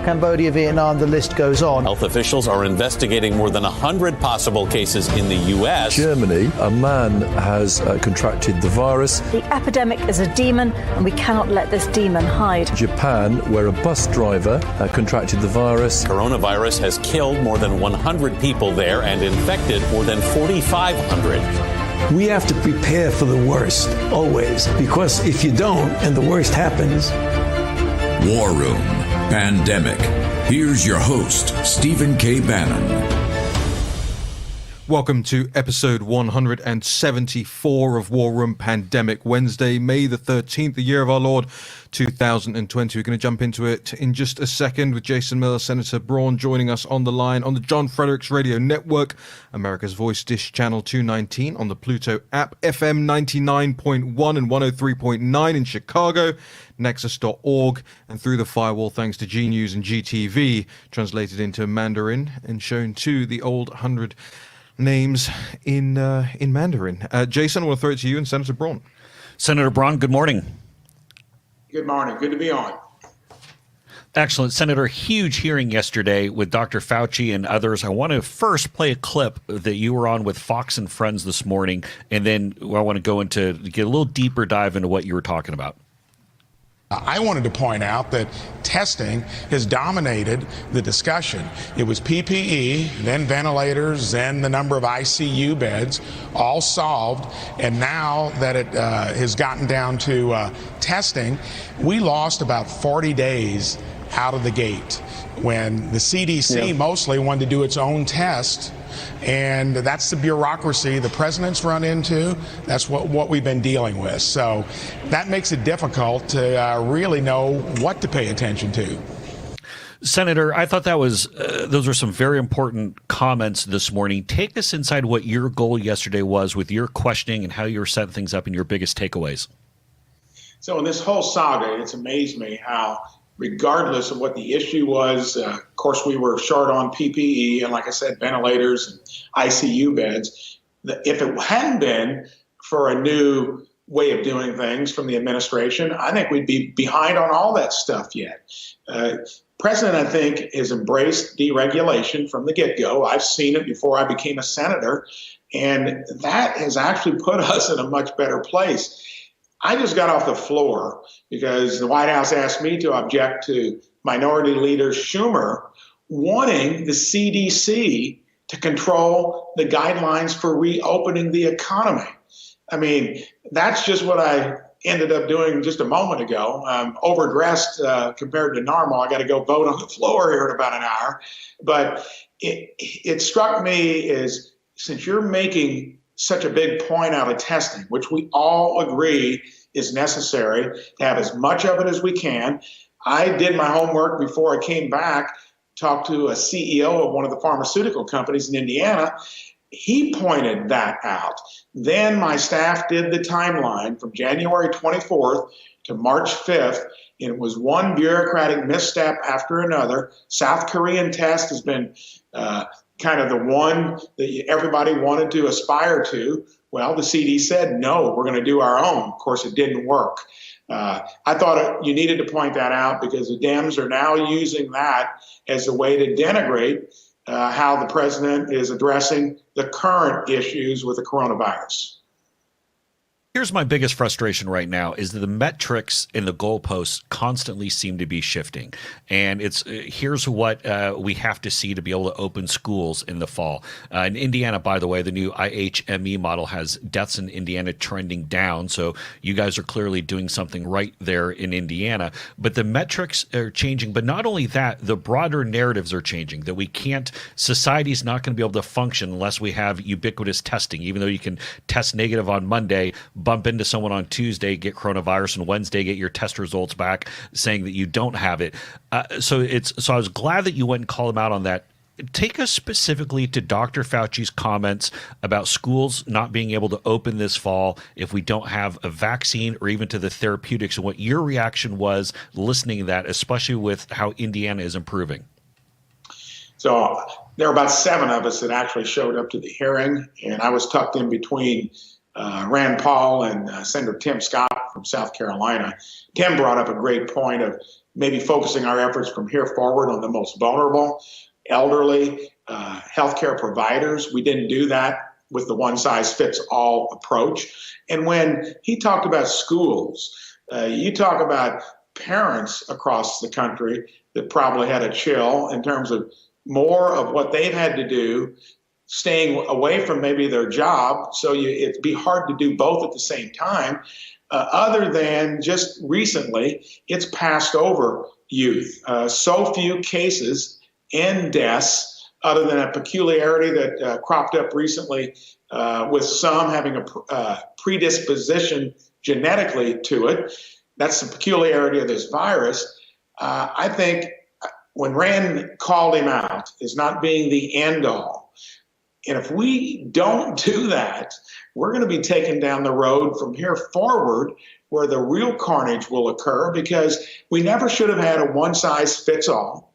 Cambodia, Vietnam, the list goes on. Health officials are investigating more than 100 possible cases in the U.S. Germany, a man has contracted the virus. The epidemic is a demon, and we cannot let this demon hide. Japan, where a bus driver contracted the virus. Coronavirus has killed more than 100 people there and infected more than 4,500. We have to prepare for the worst, always, because if you don't and the worst happens. War Room Pandemic. Here's your host, Stephen K. Bannon. Welcome to episode 174 of War Room Pandemic, Wednesday, May the 13th, the year of our Lord, 2020. We're going to jump into it in just a second with Jason Miller, Senator Braun joining us on the line on the John Fredericks Radio Network, America's Voice Dish Channel 219, on the Pluto app, FM 99.1 and 103.9 in Chicago, Nexus.org, and through the firewall thanks to G News and GTV, translated into Mandarin and shown to the old 100 names in Mandarin. Jason, I want to throw it to you and Senator Braun. Senator Braun, good morning. Good morning. Good to be on. Excellent. Senator, huge hearing yesterday with Dr. Fauci and others. I want to first play a clip that you were on with Fox and Friends this morning, and then I want to get a little deeper dive into what you were talking about. I wanted to point out that testing has dominated the discussion. It was PPE, then ventilators, then the number of ICU beds, all solved. And now that it has gotten down to testing, we lost about 40 days out of the gate when the CDC mostly wanted to do its own test. And that's the bureaucracy the president's run into. That's what we've been dealing with. So that makes it difficult to really know what to pay attention to. Senator, I thought that was those were some very important comments this morning. Take us inside what your goal yesterday was with your questioning and how you were setting things up and your biggest takeaways. So in this whole saga, it's amazed me how, regardless of what the issue was, of course, we were short on PPE and, like I said, ventilators and ICU beds. If it hadn't been for a new way of doing things from the administration, I think we'd be behind on all that stuff yet. President, I think, has embraced deregulation from the get-go. I've seen it before I became a senator, and that has actually put us in a much better place. I just got off the floor because the White House asked me to object to Minority Leader Schumer wanting the CDC to control the guidelines for reopening the economy. I mean, that's just what I ended up doing just a moment ago. I'm overdressed compared to normal. I got to go vote on the floor here in about an hour. But it struck me as, since you're making such a big point out of testing, which we all agree is necessary to have as much of it as we can. I did my homework before I came back, talked to a CEO of one of the pharmaceutical companies in Indiana. He pointed that out. Then my staff did the timeline from January 24th to March 5th. And it was one bureaucratic misstep after another. South Korean test has been kind of the one that everybody wanted to aspire to. Well, the CD said, no, we're going to do our own. Of course, it didn't work. I thought you needed to point that out because the Dems are now using that as a way to denigrate how the president is addressing the current issues with the coronavirus. Here's my biggest frustration right now is that the metrics and the goalposts constantly seem to be shifting. And here's what we have to see to be able to open schools in the fall. In Indiana, by the way, the new IHME model has deaths in Indiana trending down. So you guys are clearly doing something right there in Indiana. But the metrics are changing. But not only that, the broader narratives are changing, that society's not going to be able to function unless we have ubiquitous testing, even though you can test negative on Monday, bump into someone on Tuesday, get coronavirus, and Wednesday get your test results back saying that you don't have it. So I was glad that you went and called them out on that. Take us specifically to Dr. Fauci's comments about schools not being able to open this fall if we don't have a vaccine or even to the therapeutics, and what your reaction was listening to that, especially with how Indiana is improving. So there were about 7 of us that actually showed up to the hearing, and I was tucked in between Rand Paul and Senator Tim Scott from South Carolina. Tim brought up a great point of maybe focusing our efforts from here forward on the most vulnerable, elderly, healthcare providers. We didn't do that with the one-size-fits-all approach. And when he talked about schools, you talk about parents across the country that probably had a chill in terms of more of what they've had to do, staying away from maybe their job. So it'd be hard to do both at the same time. Other than just recently, it's passed over youth. So few cases and deaths, other than a peculiarity that cropped up recently with some having a predisposition genetically to it. That's the peculiarity of this virus. I think when Rand called him out as not being the end all, and if we don't do that, we're going to be taken down the road from here forward where the real carnage will occur, because we never should have had a one-size-fits-all.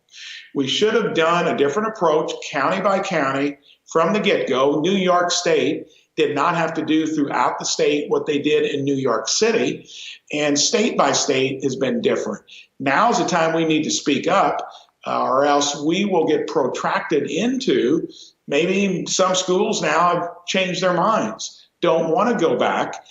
We should have done a different approach, county by county, from the get-go. New York State did not have to do throughout the state what they did in New York City, and state by state has been different. Now's the time we need to speak up, or else we will get protracted into maybe some schools now have changed their minds, don't want to go back.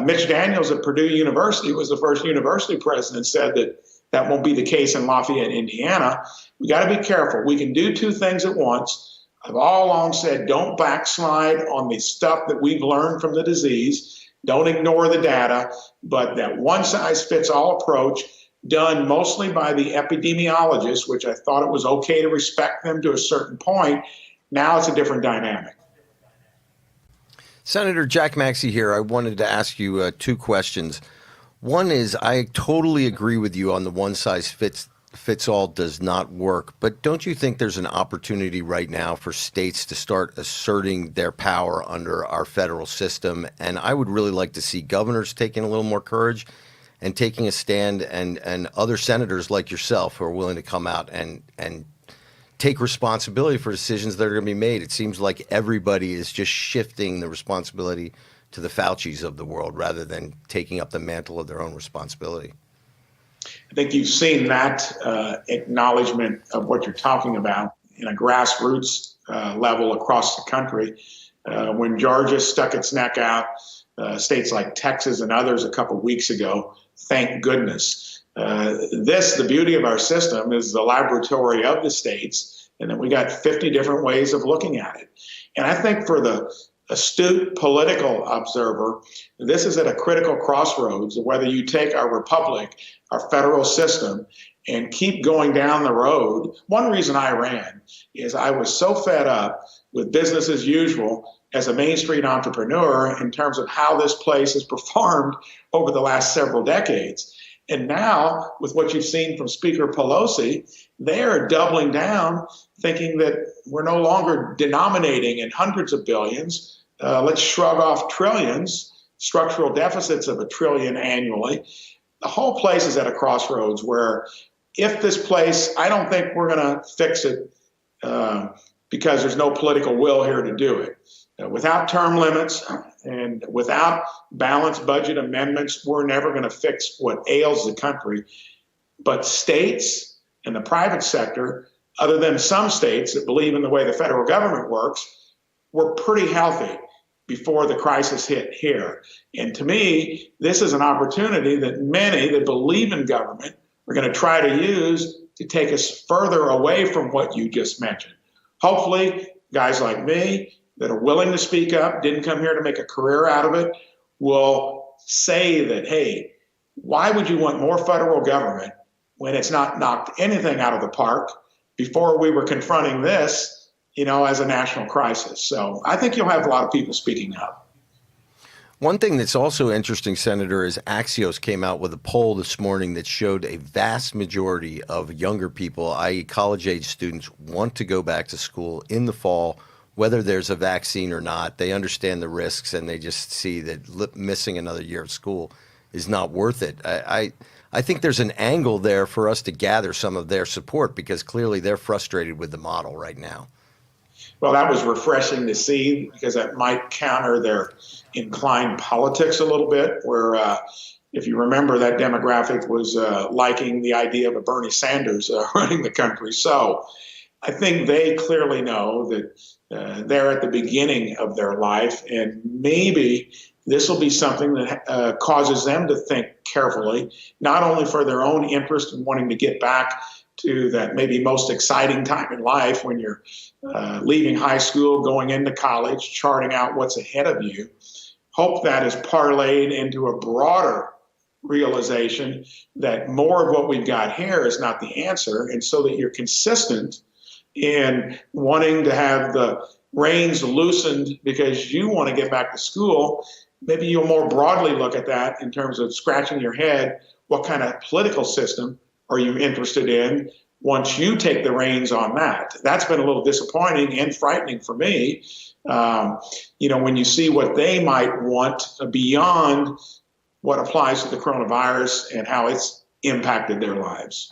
Mitch Daniels at Purdue University was the first university president, said that that won't be the case in Lafayette, Indiana. We got to be careful. We can do two things at once. I've all along said, don't backslide on the stuff that we've learned from the disease. Don't ignore the data, but that one-size-fits-all approach done mostly by the epidemiologists, which I thought it was okay to respect them to a certain point. Now it's a different dynamic. Senator Jack Maxey here. I wanted to ask you two questions. One is, I totally agree with you on the one-size-fits-all does not work, but don't you think there's an opportunity right now for states to start asserting their power under our federal system? And I would really like to see governors taking a little more courage and taking a stand, and other senators like yourself who are willing to come out and take responsibility for decisions that are going to be made. It seems like everybody is just shifting the responsibility to the Faucis of the world rather than taking up the mantle of their own responsibility. I think you've seen that acknowledgement of what you're talking about in a grassroots level across the country. When Georgia stuck its neck out, states like Texas and others a couple of weeks ago, thank goodness. The beauty of our system is the laboratory of the states, and then we got 50 different ways of looking at it. And I think for the astute political observer, this is at a critical crossroads of whether you take our republic, our federal system, and keep going down the road. One reason I ran is I was so fed up with business as usual as a Main Street entrepreneur in terms of how this place has performed over the last several decades. And now, with what you've seen from Speaker Pelosi, they are doubling down, thinking that we're no longer denominating in hundreds of billions. Let's shrug off trillions, structural deficits of $1 trillion annually. The whole place is at a crossroads where if this place, I don't think we're going to fix it because there's no political will here to do it. Without term limits and without balanced budget amendments, we're never going to fix what ails the country. But states and the private sector, other than some states that believe in the way the federal government works, were pretty healthy before the crisis hit here. And to me, this is an opportunity that many that believe in government are going to try to use to take us further away from what you just mentioned. Hopefully, guys like me that are willing to speak up, didn't come here to make a career out of it, will say that, hey, why would you want more federal government when it's not knocked anything out of the park before we were confronting this, as a national crisis? So I think you'll have a lot of people speaking up. One thing that's also interesting, Senator, is Axios came out with a poll this morning that showed a vast majority of younger people, i.e. college-age students, want to go back to school in the fall, whether there's a vaccine or not. They understand the risks, and they just see that missing another year of school is not worth it. I think there's an angle there for us to gather some of their support, because clearly they're frustrated with the model right now. Well, that was refreshing to see, because that might counter their inclined politics a little bit, where if you remember, that demographic was liking the idea of a Bernie Sanders running the country. So I think they clearly know that they're at the beginning of their life, and maybe this will be something that causes them to think carefully, not only for their own interest in wanting to get back to that maybe most exciting time in life when you're leaving high school, going into college, charting out what's ahead of you. Hope that is parlayed into a broader realization that more of what we've got here is not the answer, and so that you're consistent in wanting to have the reins loosened because you want to get back to school. Maybe you'll more broadly look at that in terms of scratching your head. What kind of political system are you interested in once you take the reins on that? That's been a little disappointing and frightening for me. When you see what they might want beyond what applies to the coronavirus and how it's impacted their lives.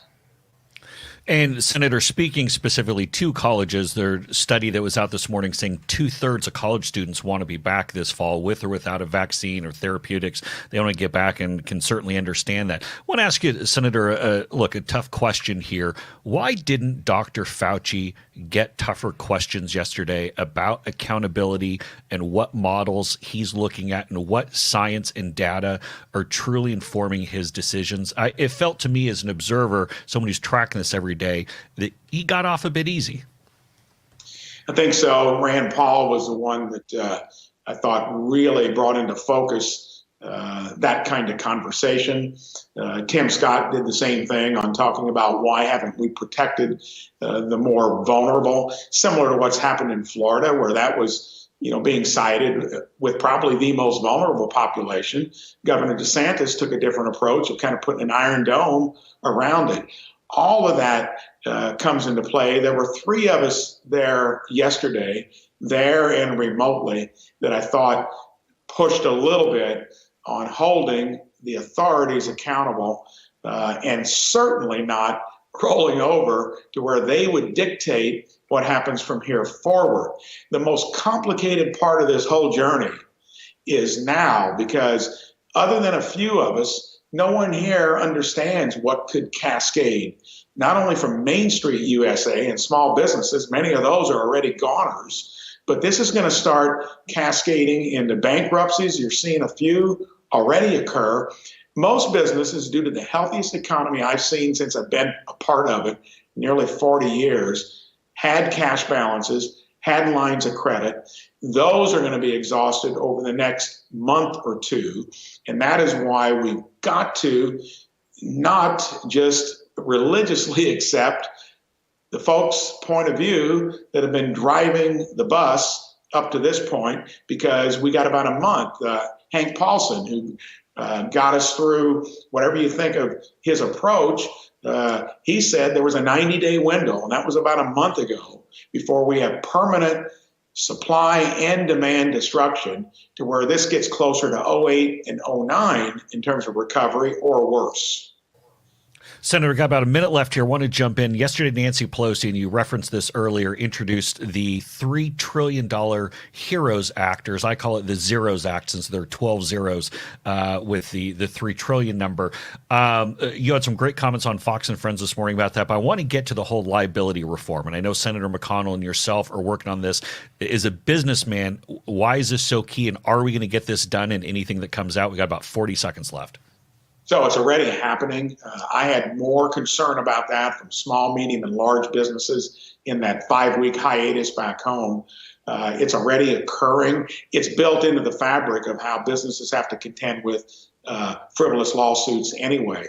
And Senator, speaking specifically to colleges, their study that was out this morning saying 2/3 of college students want to be back this fall with or without a vaccine or therapeutics. They want to get back and can certainly understand that. I want to ask you, Senator, a tough question here. Why didn't Dr. Fauci get tougher questions yesterday about accountability and what models he's looking at and what science and data are truly informing his decisions? It felt to me as an observer, someone who's tracking this every day, that he got off a bit easy. I think so. Rand Paul was the one that I thought really brought into focus that kind of conversation. Tim Scott did the same thing on talking about why haven't we protected the more vulnerable, similar to what's happened in Florida, where that was being cited with probably the most vulnerable population. Governor DeSantis took a different approach of kind of putting an iron dome around it. All of that comes into play. There were 3 of us there yesterday, there and remotely, that I thought pushed a little bit on holding the authorities accountable and certainly not rolling over to where they would dictate what happens from here forward. The most complicated part of this whole journey is now, because other than a few of us, no one here understands what could cascade, not only from Main Street USA and small businesses, many of those are already goners, but this is going to start cascading into bankruptcies. You're seeing a few already occur. Most businesses, due to the healthiest economy I've seen since I've been a part of it, nearly 40 years, had cash balances, had lines of credit. Those are going to be exhausted over the next month or two. And that is why we've got to not just religiously accept the folks' point of view that have been driving the bus up to this point, because we got about a month. Hank Paulson, who got us through whatever you think of his approach, he said there was a 90-day window, and that was about a month ago, before we have permanent supply and demand destruction to where this gets closer to 08 and 09 in terms of recovery or worse. Senator, we've got about a minute left here. I want to jump in. Yesterday, Nancy Pelosi, and you referenced this earlier, introduced the $3 trillion HEROES Act, or as I call it, the Zeros Act, since there are 12 zeros with the $3 trillion number. You had some great comments on Fox and Friends this morning about that, but I want to get to the whole liability reform. And I know Senator McConnell and yourself are working on this. As a businessman, why is this so key, and are we going to get this done in anything that comes out? We got about 40 seconds left. So it's already happening. I had more concern about that from small, medium, and large businesses in that 5-week hiatus back home. It's already occurring. It's built into the fabric of how businesses have to contend with frivolous lawsuits anyway.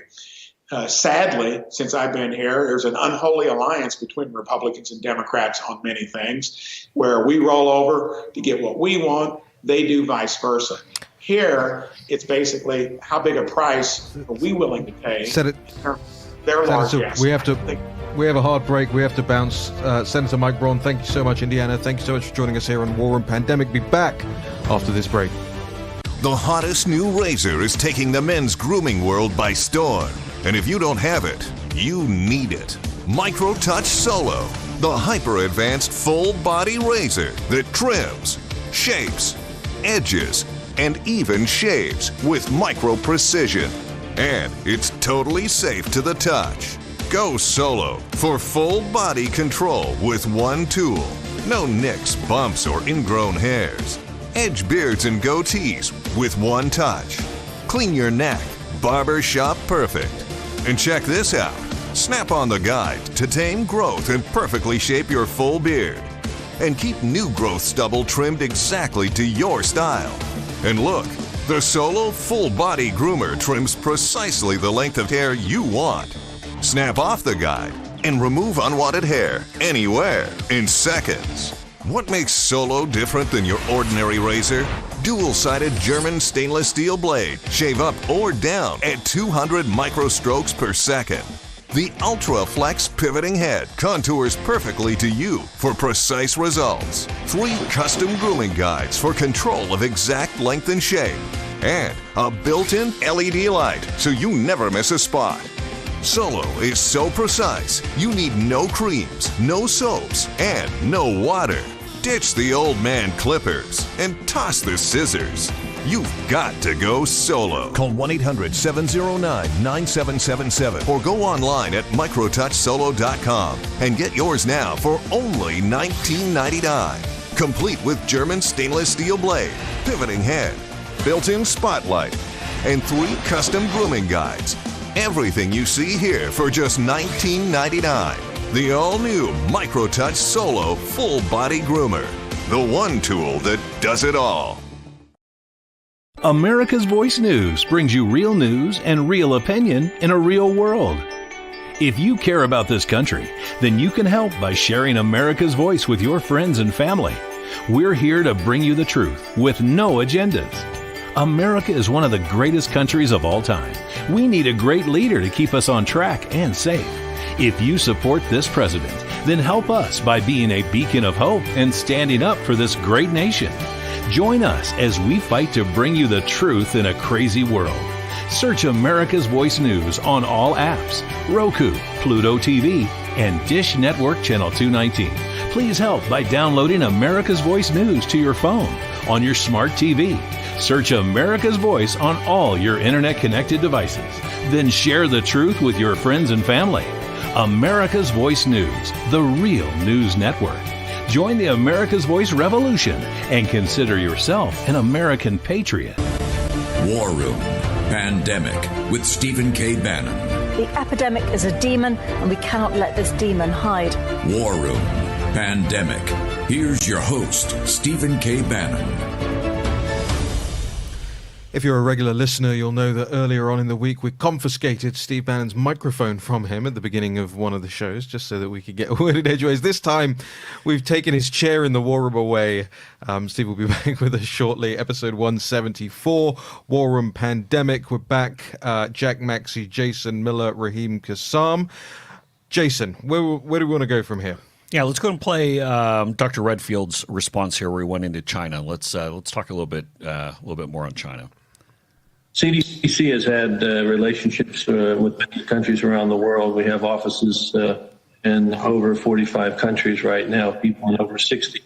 Sadly, since I've been here, there's an unholy alliance between Republicans and Democrats on many things, where we roll over to get what we want, they do vice versa. Here, it's basically how big a price are we willing to pay? Their largesse. We have a hard break. We have to bounce. Senator Mike Braun, thank you so much, Indiana. Thank you so much for joining us here on War Room Pandemic. Be back after this break. The hottest new razor is taking the men's grooming world by storm. And if you don't have it, you need it. Micro Touch Solo, the hyper-advanced full-body razor that trims, shapes, edges, and even shaves with micro precision. And it's totally safe to the touch. Go solo for full body control with one tool. No nicks, bumps, or ingrown hairs. Edge beards and goatees with one touch. Clean your neck, barber shop perfect. And check this out. Snap on the guide to tame growth and perfectly shape your full beard. And keep new growth stubble trimmed exactly to your style. And look, the Solo Full Body Groomer trims precisely the length of hair you want. Snap off the guide and remove unwanted hair anywhere in seconds. What makes Solo different than your ordinary razor? Dual-sided German stainless steel blade. Shave up or down at 200 microstrokes per second. The Ultra Flex pivoting head contours perfectly to you for precise results. 3 custom grooming guides for control of exact length and shape. And a built-in LED light so you never miss a spot. Solo is so precise, you need no creams, no soaps, and no water. Ditch the old man clippers and toss the scissors. You've got to go solo. Call 1-800-709-9777 or go online at microtouchsolo.com and get yours now for only $19.99. Complete with German stainless steel blade, pivoting head, built-in spotlight, and 3 custom grooming guides. Everything you see here for just $19.99. The all-new MicroTouch Solo Full Body Groomer. The one tool that does it all. America's Voice News brings you real news and real opinion in a real world. If you care about this country, then you can help by sharing America's Voice with your friends and family. We're here to bring you the truth with no agendas. America is one of the greatest countries of all time. We need a great leader to keep us on track and safe. If you support this president, then help us by being a beacon of hope and standing up for this great nation. Join us as we fight to bring you the truth in a crazy world. Search America's Voice News on all apps, Roku, Pluto TV, and Dish Network Channel 219. Please help by downloading America's Voice News to your phone, on your smart TV. Search America's Voice on all your internet-connected devices. Then share the truth with your friends and family. America's Voice News, the real news network. Join the America's Voice revolution and consider yourself an American patriot. War Room Pandemic with Stephen K. Bannon. The epidemic is a demon, and we cannot let this demon hide. War Room Pandemic. Here's your host, Stephen K. Bannon. If you're a regular listener, you'll know that earlier on in the week we confiscated Steve Bannon's microphone from him at the beginning of one of the shows, just so that we could get a word in edgeways. This time, we've taken his chair in the War Room away. Steve will be back with us shortly. Episode 174, War Room Pandemic. We're back. Jack Maxey, Jason Miller, Raheem Kassam. Jason, where do we want to go from here? Yeah, let's go and play Dr. Redfield's response here, where he went into China. Let's talk a little bit more on China. CDC has had relationships with many countries around the world. We have offices in over 45 countries right now, people in over 60.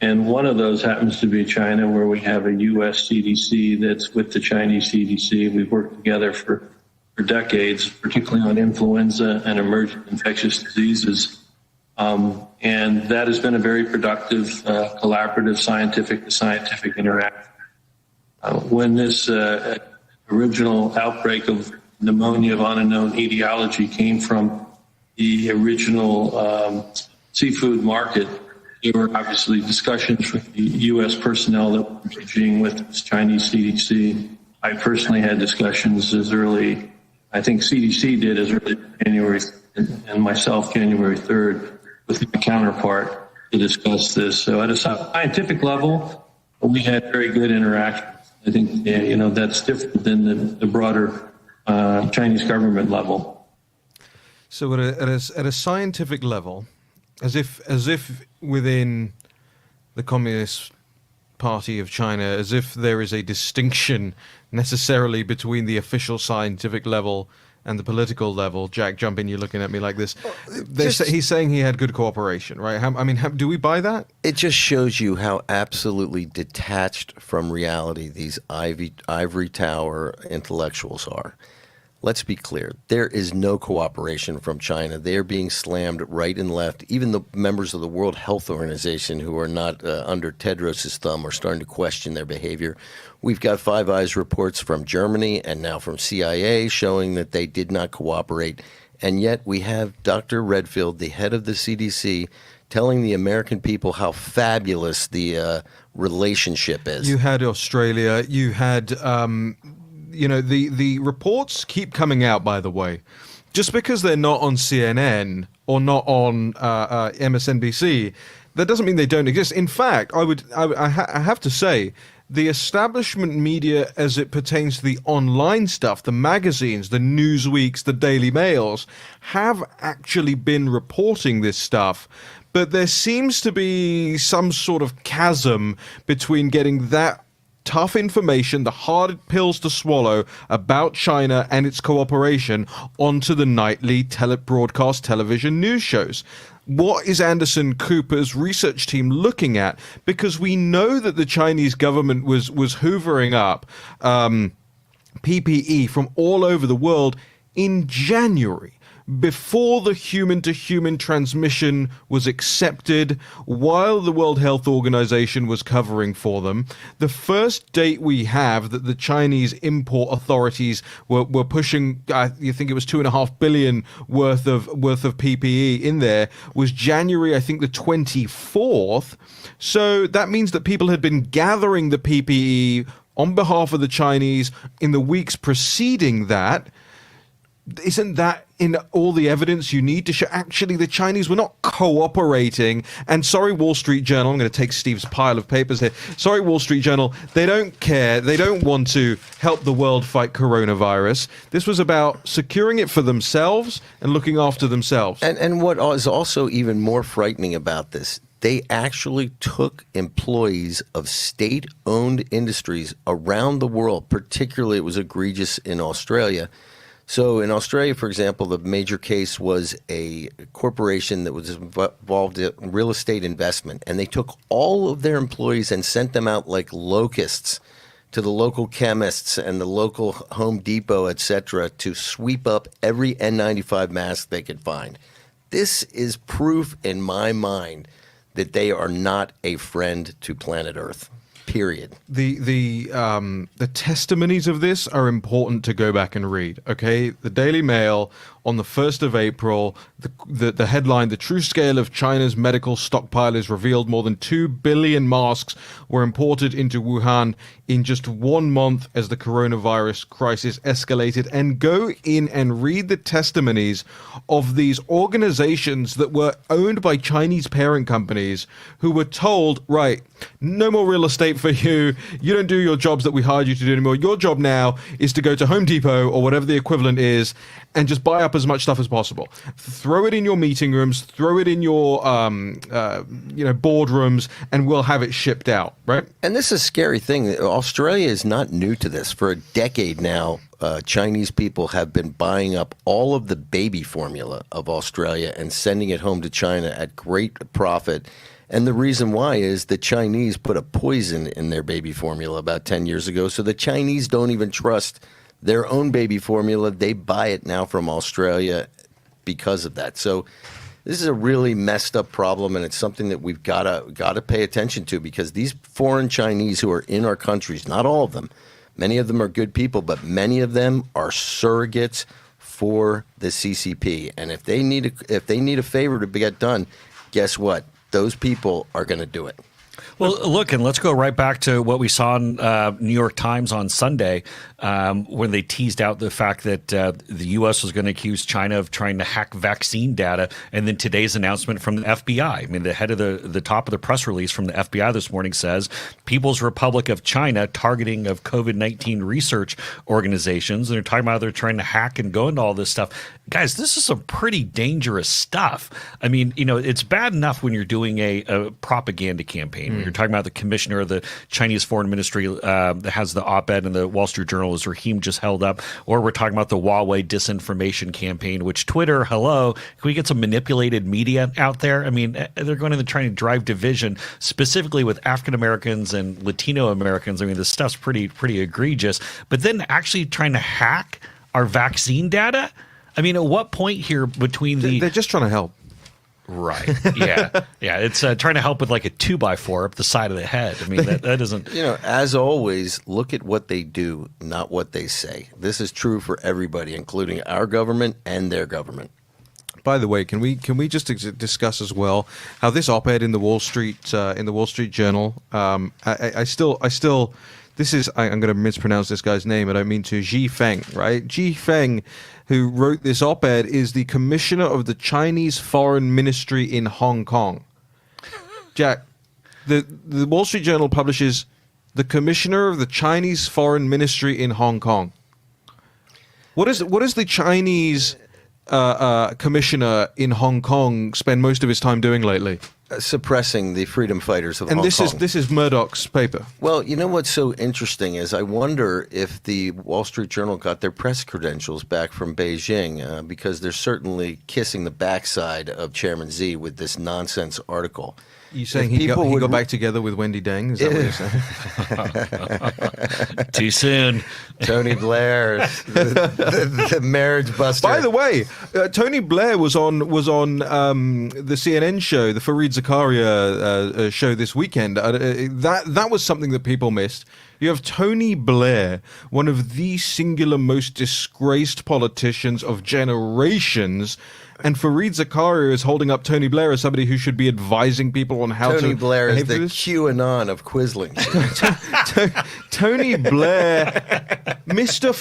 And one of those happens to be China, where we have a U.S. CDC that's with the Chinese CDC. We've worked together for decades, particularly on influenza and emergent infectious diseases. And that has been a very productive, collaborative, scientific interaction. When this original outbreak of pneumonia of unknown etiology came from the original seafood market, there were obviously discussions with the U.S. personnel that were engaging with the Chinese CDC. I personally had discussions as early, I think CDC did as early as January, and myself January 3rd, with my counterpart to discuss this. So at a scientific level, we had very good interactions. I think that's different than the broader Chinese government level. So at a scientific level, as if within the Communist Party of China, as if there is a distinction necessarily between the official scientific level and the political level. Jack, jump in. You're looking at me like this. He's saying he had good cooperation, right? Do we buy that? It just shows you how absolutely detached from reality these ivory tower intellectuals are. Let's be clear. There is no cooperation from China. They are being slammed right and left. Even the members of the World Health Organization who are not under Tedros' thumb are starting to question their behavior. We've got Five Eyes reports from Germany and now from CIA showing that they did not cooperate. And yet we have Dr. Redfield, the head of the CDC, telling the American people how fabulous the relationship is. You had Australia. You had... the reports keep coming out, by the way. Just because they're not on CNN or not on MSNBC, that doesn't mean they don't exist. In fact, I have to say, the establishment media as it pertains to the online stuff, the magazines, the Newsweeks, the Daily Mails, have actually been reporting this stuff. But there seems to be some sort of chasm between getting that tough information, the hard pills to swallow about China and its cooperation onto the nightly broadcast television news shows. What is Anderson Cooper's research team looking at? Because we know that the Chinese government was hoovering up PPE from all over the world in January, before the human-to-human transmission was accepted, while the World Health Organization was covering for them. The first date we have that the Chinese import authorities were pushing, you think it was $2.5 billion worth of PPE in there, was January, I think, the 24th. So that means that people had been gathering the PPE on behalf of the Chinese in the weeks preceding that. Isn't that in all the evidence you need to show actually the Chinese were not cooperating? And sorry, Wall Street Journal, I'm going to take Steve's pile of papers here. Sorry, Wall Street Journal, they don't care. They don't want to help the world fight coronavirus. This was about securing it for themselves and looking after themselves. And what is also even more frightening about this, they actually took employees of state-owned industries around the world. Particularly, it was egregious in Australia. So in Australia, for example, the major case was a corporation that was involved in real estate investment, and they took all of their employees and sent them out like locusts to the local chemists and the local Home Depot, etc., to sweep up every N95 mask they could find. This is proof in my mind that they are not a friend to planet Earth. Period. The testimonies of this are important to go back and read. Okay, the Daily Mail on the 1st of April, the headline: "The true scale of China's medical stockpile is revealed. More than 2 billion masks were imported into Wuhan in just 1 month as the coronavirus crisis escalated." And go in and read the testimonies of these organizations that were owned by Chinese parent companies who were told, right, no more real estate for you. You don't do your jobs that we hired you to do anymore. Your job now is to go to Home Depot or whatever the equivalent is and just buy up as much stuff as possible. Throw it in your meeting rooms, throw it in your boardrooms, and we'll have it shipped out, right? And this is a scary thing. Australia is not new to this. For a decade now, Chinese people have been buying up all of the baby formula of Australia and sending it home to China at great profit. And the reason why is the Chinese put a poison in their baby formula about 10 years ago. So the Chinese don't even trust their own baby formula. They buy it now from Australia because of that. So this is a really messed up problem, and it's something that we've got to pay attention to, because these foreign Chinese who are in our countries, not all of them, many of them are good people, but many of them are surrogates for the CCP. And if they need a favor to get done, guess what? Those people are going to do it. Well, look, and let's go right back to what we saw in New York Times on Sunday when they teased out the fact that the U.S. was going to accuse China of trying to hack vaccine data. And then today's announcement from the FBI. I mean, the head of the top of the press release from the FBI this morning says People's Republic of China targeting of COVID-19 research organizations. And they're talking about they're trying to hack and go into all this stuff. Guys, this is some pretty dangerous stuff. I mean, it's bad enough when you're doing a propaganda campaign. When you're talking about the commissioner of the Chinese Foreign Ministry that has the op-ed in the Wall Street Journal General as Raheem just held up, or we're talking about the Huawei disinformation campaign, which Twitter, hello, can we get some manipulated media out there? I mean, they're going to try to drive division, specifically with African Americans and Latino Americans. I mean, this stuff's pretty egregious. But then actually trying to hack our vaccine data? I mean, at what point here between They're just trying to help. Right. Yeah. Yeah. It's trying to help with like a 2x4 up the side of the head. I mean, that isn't. As always, look at what they do, not what they say. This is true for everybody, including our government and their government. By the way, can we just discuss as well how this op-ed in the Wall Street Journal? I still. This is, I'm going to mispronounce this guy's name. I don't mean to. Ji Feng, right? Ji Feng, who wrote this op-ed, is the commissioner of the Chinese Foreign Ministry in Hong Kong. Jack, the Wall Street Journal publishes the commissioner of the Chinese Foreign Ministry in Hong Kong. What is the Chinese commissioner in Hong Kong spend most of his time doing lately? Suppressing the freedom fighters of Hong Kong. And this is Murdoch's paper. Well, you know what's so interesting is I wonder if the Wall Street Journal got their press credentials back from Beijing because they're certainly kissing the backside of Chairman Xi with this nonsense article. You saying he got back together with Wendy Deng? Is that what you're saying? Too soon. Tony Blair, the marriage buster. By the way, Tony Blair was on the CNN show, the Fareed Zakaria show this weekend. That was something that people missed. You have Tony Blair, one of the singular most disgraced politicians of generations, and Fareed Zakaria is holding up Tony Blair as somebody who should be advising people on how Tony to Blair is the this. QAnon of Quisling. Tony Blair, Mr.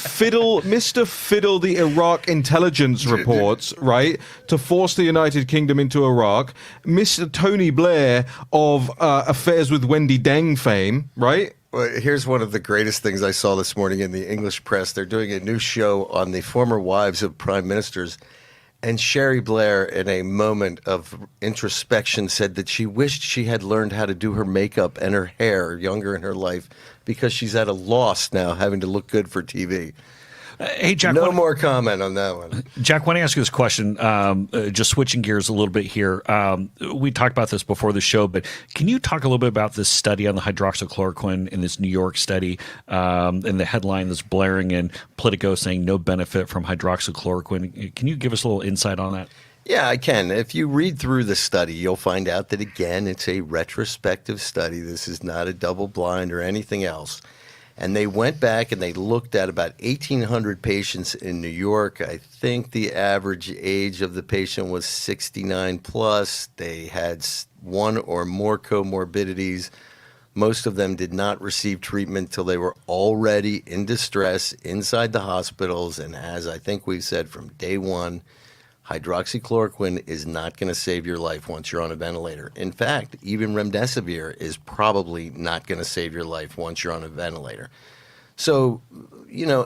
Fiddle the Iraq intelligence reports, right, to force the United Kingdom into Iraq. Mr. Tony Blair of affairs with Wendy Deng fame, right? Well, here's one of the greatest things I saw this morning in the English press. They're doing a new show on the former wives of prime ministers. And Sherry Blair, in a moment of introspection, said that she wished she had learned how to do her makeup and her hair younger in her life because she's at a loss now having to look good for TV. Hey, Jack. No more comment on that one. Jack, I want to ask you this question, just switching gears a little bit here. We talked about this before the show, but can you talk a little bit about this study on the hydroxychloroquine in this New York study and the headline that's blaring in Politico saying no benefit from hydroxychloroquine? Can you give us a little insight on that? Yeah, I can. If you read through the study, you'll find out that, again, it's a retrospective study. This is not a double blind or anything else. And they went back and they looked at about 1,800 patients in New York. I think the average age of the patient was 69 plus. They had one or more comorbidities. Most of them did not receive treatment till they were already in distress inside the hospitals. And as I think we've said from day one, hydroxychloroquine is not going to save your life once you're on a ventilator. In fact, even remdesivir is probably not going to save your life once you're on a ventilator. So,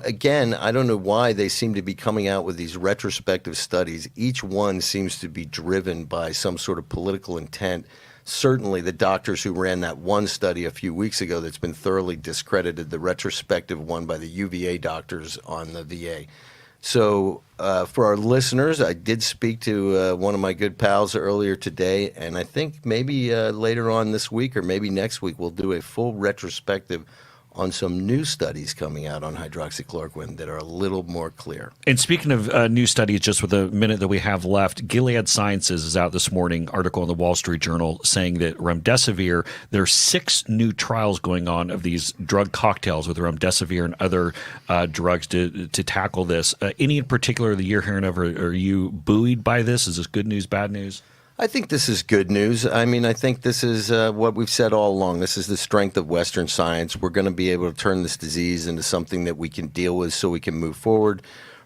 again, I don't know why they seem to be coming out with these retrospective studies. Each one seems to be driven by some sort of political intent. Certainly the doctors who ran that one study a few weeks ago that's been thoroughly discredited, the retrospective one by the UVA doctors on the VA. So for our listeners, I did speak to one of my good pals earlier today, and I think maybe later on this week or maybe next week we'll do a full retrospective on some new studies coming out on hydroxychloroquine that are a little more clear. And speaking of new studies, just with the minute that we have left, Gilead Sciences is out this morning, article in the Wall Street Journal saying that remdesivir, there are 6 new trials going on of these drug cocktails with remdesivir and other drugs to tackle this. Any in particular that you're hearing of, are you buoyed by this? Is this good news, bad news? I think this is good news. I mean, I think this is what we've said all along. This is the strength of Western science. We're going to be able to turn this disease into something that we can deal with so we can move forward.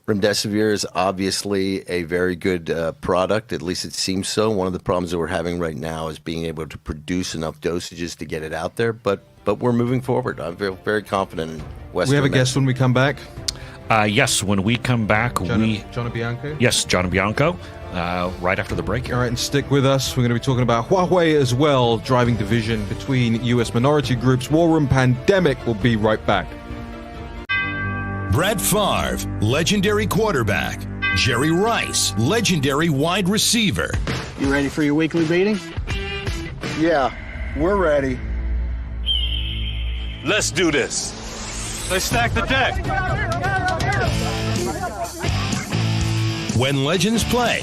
Remdesivir is obviously a very good product. At least it seems so. One of the problems that we're having right now is being able to produce enough dosages to get it out there. But we're moving forward. I'm very, very confident in Western We have a medicine. guest when we come back? Yes, when we come back, John Bianco? Yes, John Bianco. Right after the break here. All right, and stick with us. We're going to be talking about Huawei as well, driving division between U.S. minority groups. War Room Pandemic. We'll be right back. Brett Favre, legendary quarterback. Jerry Rice, legendary wide receiver. You ready for your weekly meeting? Yeah, we're ready. Let's do this. Let's stack the deck. When legends play,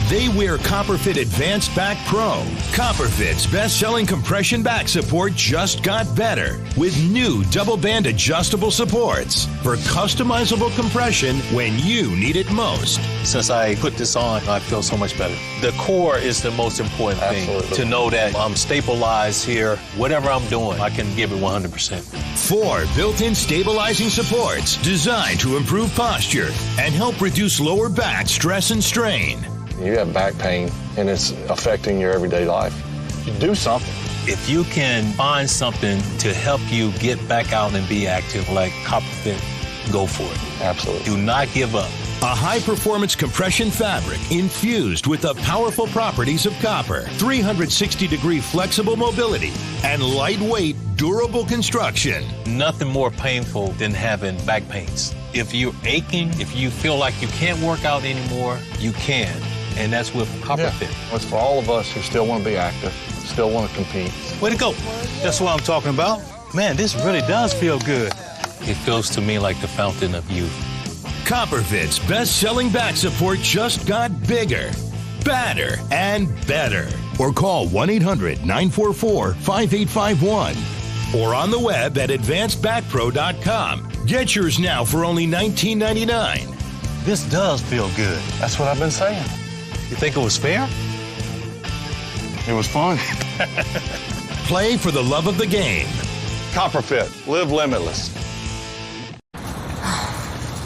they wear Copperfit Advanced Back Pro. Copperfit's best-selling compression back support just got better with new double-band adjustable supports for customizable compression when you need it most. Since I put this on, I feel so much better. The core is the most important thing. To know that I'm stabilized here. Whatever I'm doing, I can give it 100%. 4 built-in stabilizing supports designed to improve posture and help reduce lower back stress and strain. You have back pain and it's affecting your everyday life. You do something. If you can find something to help you get back out and be active like Copperfit, go for it. Absolutely. Do not give up. A high-performance compression fabric infused with the powerful properties of copper, 360-degree flexible mobility, and lightweight, durable construction. Nothing more painful than having back pains. If you're aching, if you feel like you can't work out anymore, you can. And that's with Copperfit. Yeah. It's for all of us who still want to be active, still want to compete. Way to go. That's what I'm talking about. Man, this really does feel good. It feels to me like the fountain of youth. Copperfit's best-selling back support just got bigger, badder, and better. Or call 1-800-944-5851. Or on the web at advancedbackpro.com. Get yours now for only $19.99. This does feel good. That's what I've been saying. You think it was fair? It was fun. Play for the love of the game. Copperfit, live limitless.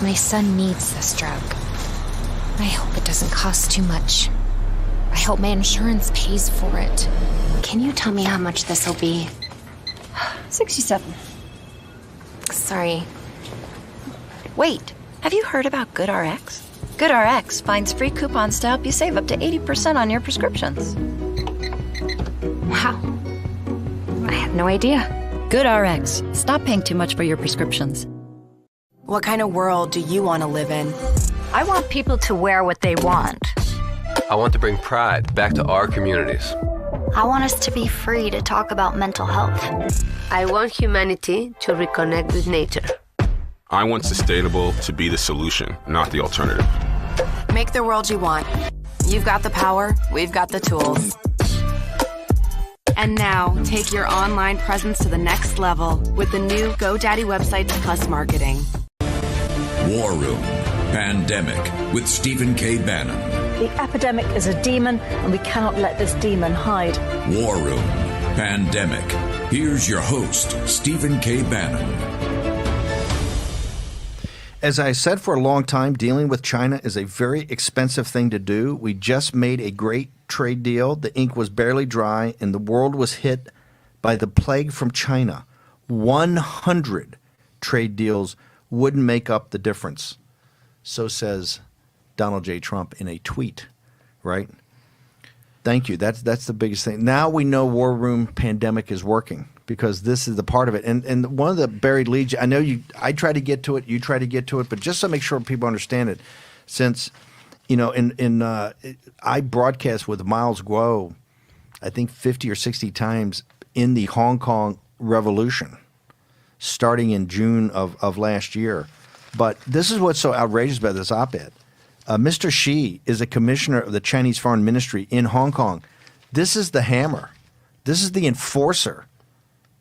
My son needs this drug. I hope it doesn't cost too much. I hope my insurance pays for it. Can you tell me how much this will be? 67. Sorry. Wait, have you heard about GoodRx? GoodRx finds free coupons to help you save up to 80% on your prescriptions. Wow. I had no idea. GoodRx. Stop paying too much for your prescriptions. What kind of world do you want to live in? I want people to wear what they want. I want to bring pride back to our communities. I want us to be free to talk about mental health. I want humanity to reconnect with nature. I want sustainable to be the solution, not the alternative. Make the world you want. You've got the power, we've got the tools. And now, take your online presence to the next level with the new GoDaddy Websites Plus marketing. War Room Pandemic with Stephen K. Bannon. The epidemic is a demon, and we cannot let this demon hide. War Room Pandemic. Here's your host, Stephen K. Bannon. As I said for a long time, dealing with China is a very expensive thing to do. We just made a great trade deal. The ink was barely dry, and the world was hit by the plague from China. 100 trade deals wouldn't make up the difference. So says Donald J. Trump in a tweet, right? Thank you. That's the biggest thing. Now we know War Room Pandemic is working because this is the part of it. And one of the buried leads, I know I try to get to it, you try to get to it, but just to make sure people understand it, since, you know, I broadcast with Miles Guo, I think 50 or 60 times in the Hong Kong Revolution, starting in June of last year. But this is what's so outrageous about this op-ed. Mr. Xi is a commissioner of the Chinese Foreign Ministry in Hong Kong. This is the hammer. This is the enforcer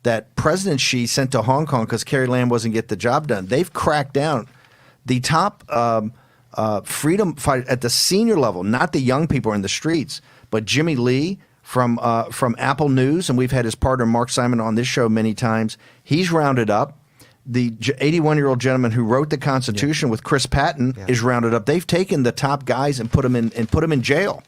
that President Xi sent to Hong Kong because Carrie Lam wasn't getting the job done. They've cracked down. The top freedom fighter at the senior level, not the young people in the streets, but Jimmy Lee from Apple News, and we've had his partner Mark Simon on this show many times. He's rounded up. The 81-year-old gentleman who wrote the Constitution with Chris Patton is rounded up. They've taken the top guys and put them in jail,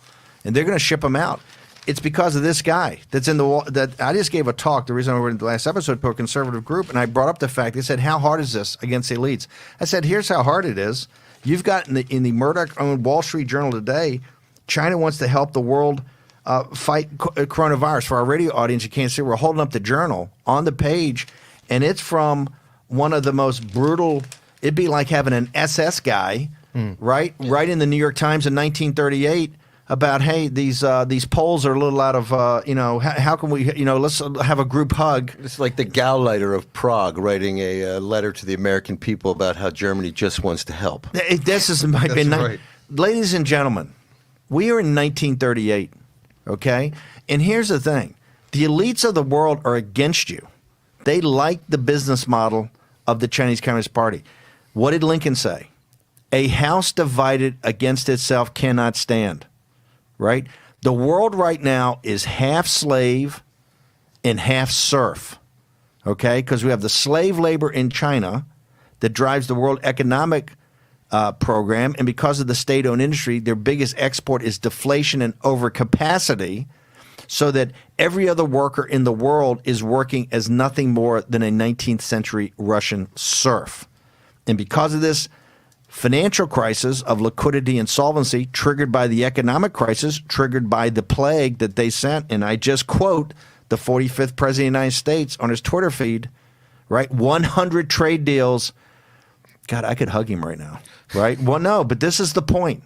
and they're going to ship them out. It's because of this guy that's in the wall. That I just gave a talk. The reason I were in the last episode to a conservative group, and I brought up the fact. They said, "How hard is this against the elites?" I said, "Here's how hard it is. You've got in the Murdoch-owned Wall Street Journal today, China wants to help the world fight coronavirus." For our radio audience, you can't see. We're holding up the journal on the page, and it's from one of the most brutal. It'd be like having an SS guy, right in the New York Times in 1938 about, hey, these polls are a little out of, how can we, let's have a group hug. It's like the Gauleiter of Prague writing a letter to the American people about how Germany just wants to help. This is my right. Ladies and gentlemen, we are in 1938, okay? And here's the thing. The elites of the world are against you. They like the business model of the Chinese Communist Party. What did Lincoln say? A house divided against itself cannot stand. Right? The world right now is half slave and half serf, okay? Because we have the slave labor in China that drives the world economic program, and because of the state-owned industry, their biggest export is deflation and overcapacity, so that every other worker in the world is working as nothing more than a 19th century Russian serf. And because of this financial crisis of liquidity and solvency triggered by the economic crisis, triggered by the plague that they sent. And I just quote the 45th president of the United States on his Twitter feed, right? 100 trade deals. God, I could hug him right now, right? Well, no, but this is the point.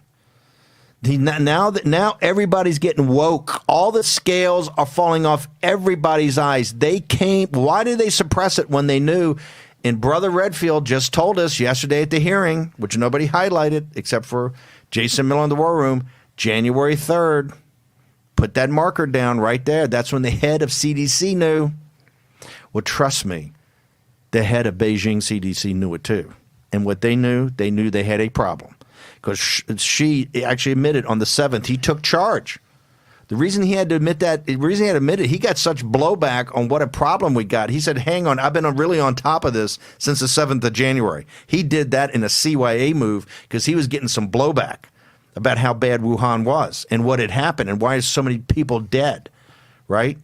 Now everybody's getting woke. All the scales are falling off everybody's eyes. Why did they suppress it when they knew? And Brother Redfield just told us yesterday at the hearing, which nobody highlighted except for Jason Miller in the War Room, January 3rd. Put that marker down right there. That's when the head of CDC knew. Well, trust me, the head of Beijing CDC knew it too. And what they knew they had a problem. Because she actually admitted on the 7th, he took charge. The reason he had to admit he got such blowback on what a problem we got. He said, hang on, I've been really on top of this since the 7th of January. He did that in a CYA move because he was getting some blowback about how bad Wuhan was and what had happened and why is so many people dead, right?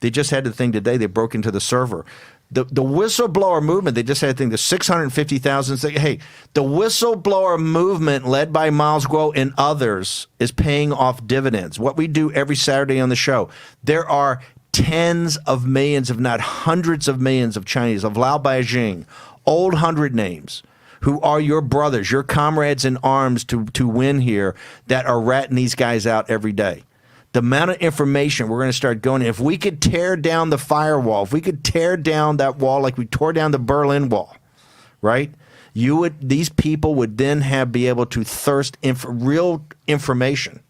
They just had the thing today. They broke into the server. The whistleblower movement, they just had a thing, the 650,000 say, hey, the whistleblower movement led by Miles Guo and others is paying off dividends. What we do every Saturday on the show, there are tens of millions, if not hundreds of millions of Chinese, of Lao Beijing, old 100 names, who are your brothers, your comrades in arms to win here, that are ratting these guys out every day. The amount of information we're going to start going. If we could tear down the firewall, if we could tear down that wall like we tore down the Berlin Wall, right? These people would then be able to thirst real information,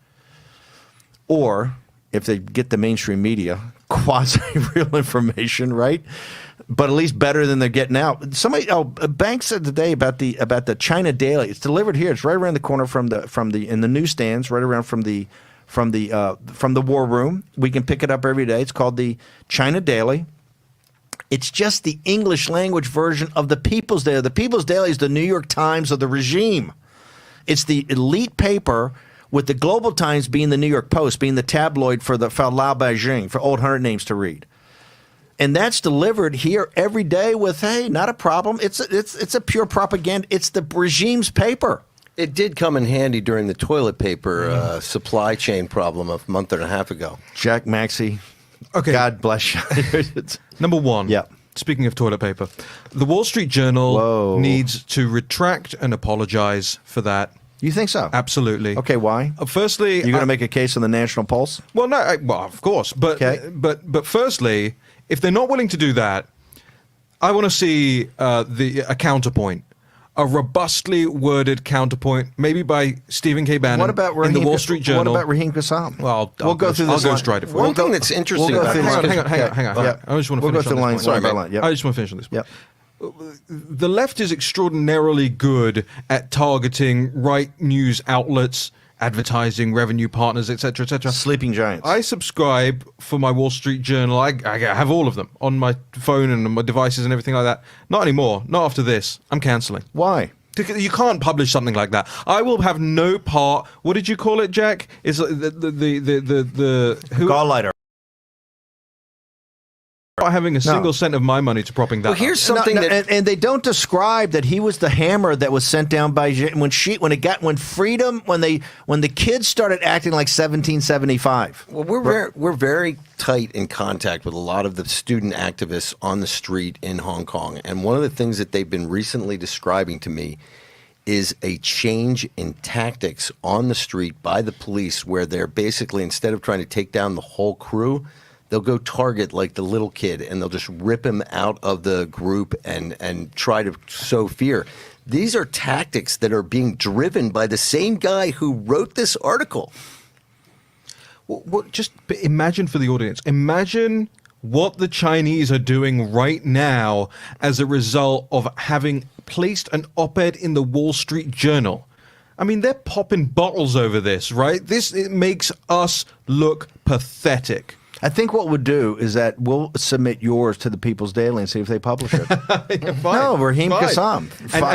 or if they get the mainstream media, quasi real information, right? But at least better than they're getting out. Bank said today about the China Daily. It's delivered here. It's right around the corner from the in the newsstands, right around from the War Room. We can pick it up every day. It's called the China Daily. It's just the English language version of the People's Daily. The People's Daily is the New York Times of the regime. It's the elite paper, with the Global Times being the New York Post, being the tabloid for Lao Beijing, for old 100 names to read. And that's delivered here every day with, hey, not a problem. It's a pure propaganda. It's the regime's paper. It did come in handy during the toilet paper supply chain problem a month and a half ago. Jack Maxey, okay. God bless you. Number one. Yeah. Speaking of toilet paper, the Wall Street Journal needs to retract and apologize for that. You think so? Absolutely. Okay, why? Firstly, you're going to make a case on the National Pulse? Well, no, of course, but but firstly, if they're not willing to do that, I want to see a counterpoint. A robustly worded counterpoint, maybe by Stephen K. Bannon. What about in the Wall Street Journal? What about Raheem Kassam? Well, we'll go through this. I'll ghost-write it for you. One thing that's interesting about this. Hang on. Yeah. I just want to finish on this point. Sorry, I just want to finish on this point. Yep. The left is extraordinarily good at targeting right news outlets, advertising, revenue partners, etc., etc. Sleeping giants. I subscribe for my Wall Street Journal. I have all of them on my phone and on my devices and everything like that. Not anymore. Not after this. I'm cancelling. Why? You can't publish something like that. I will have no part. What did you call it, Jack? Is the Gauleiter. Not having a single cent of my money to propping that. Well, here's something and they don't describe that he was the hammer that was sent down by when the kids started acting like 1775. Well, we're very tight in contact with a lot of the student activists on the street in Hong Kong, and one of the things that they've been recently describing to me is a change in tactics on the street by the police, where they're basically, instead of trying to take down the whole crew, they'll go target like the little kid and they'll just rip him out of the group and try to sow fear. These are tactics that are being driven by the same guy who wrote this article. Well, just imagine for the audience. Imagine what the Chinese are doing right now as a result of having placed an op-ed in the Wall Street Journal. I mean, they're popping bottles over this, right? It makes us look pathetic. I think what we'll do is that we'll submit yours to the People's Daily and see if they publish it. No, Raheem Kassam,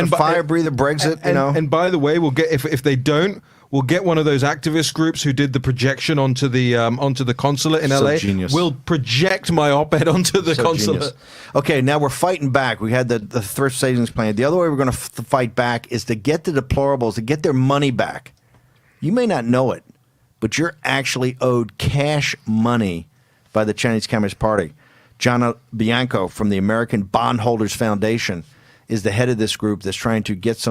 fire breather Brexit. And by the way, we'll get if they don't, we'll get one of those activist groups who did the projection onto the consulate in LA. Genius. We'll project my op-ed onto the consulate. Genius. Okay, now we're fighting back. We had the thrift savings plan. The other way we're going to fight back is to get the deplorables, to get their money back. You may not know it, but you're actually owed cash money by the Chinese Communist Party. Jana Bianco from the American Bondholders Foundation is the head of this group that's trying to get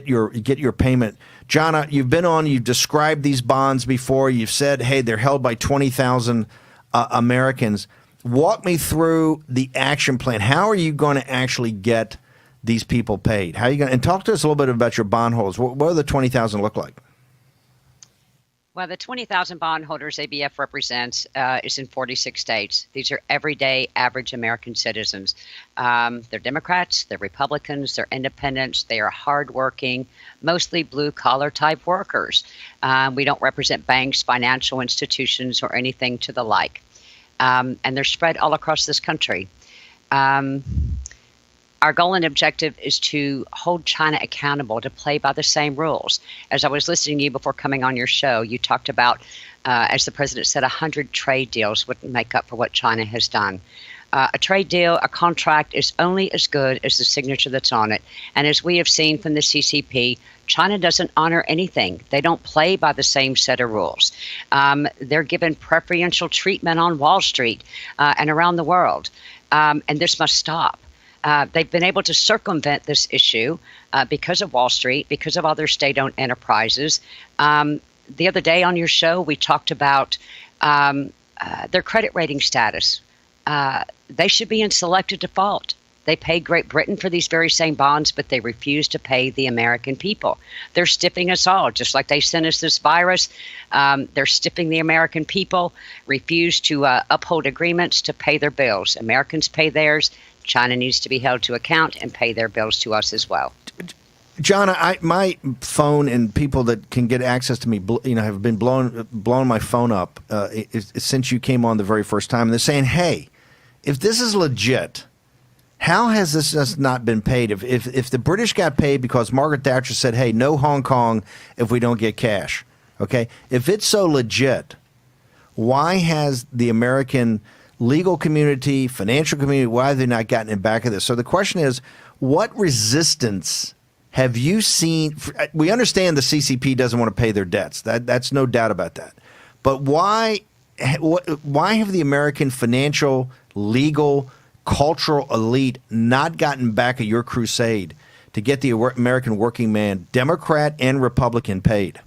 your payment. Jana, you've been on, you've described these bonds before. You've said, hey, they're held by 20,000 Americans. Walk me through the action plan. How are you going to actually get these people paid? How are you going? And talk to us a little bit about your bondholders. What do the 20,000 look like? Well, the 20,000 bondholders ABF represents is in 46 states. These are everyday average American citizens. They're Democrats, they're Republicans, they're independents. They are hardworking, mostly blue-collar type workers. We don't represent banks, financial institutions, or anything to the like. And they're spread all across this country. Our goal and objective is to hold China accountable to play by the same rules. As I was listening to you before coming on your show, you talked about, as the president said, 100 trade deals wouldn't make up for what China has done. A trade deal, a contract, is only as good as the signature that's on it. And as we have seen from the CCP, China doesn't honor anything. They don't play by the same set of rules. They're given preferential treatment on Wall Street and around the world. And this must stop. They've been able to circumvent this issue because of Wall Street, because of other state-owned enterprises. The other day on your show, we talked about their credit rating status. They should be in selective default. They paid Great Britain for these very same bonds, but they refuse to pay the American people. They're stiffing us all, just like they sent us this virus. They're stiffing the American people, refuse to uphold agreements to pay their bills. Americans pay theirs. China needs to be held to account and pay their bills to us as well. John, my phone and people that can get access to me, have been blowing my phone up since you came on the very first time. And they're saying, hey, if this is legit, how has this just not been paid? If the British got paid because Margaret Thatcher said, hey, no Hong Kong if we don't get cash, okay? If it's so legit, why has the American legal community, financial community, why have they not gotten in back of this? So the question is, what resistance have you seen? We understand the CCP doesn't want to pay their debts. That's no doubt about that. But why have the American financial, legal, cultural elite not gotten back at your crusade to get the American working man, Democrat and Republican, paid?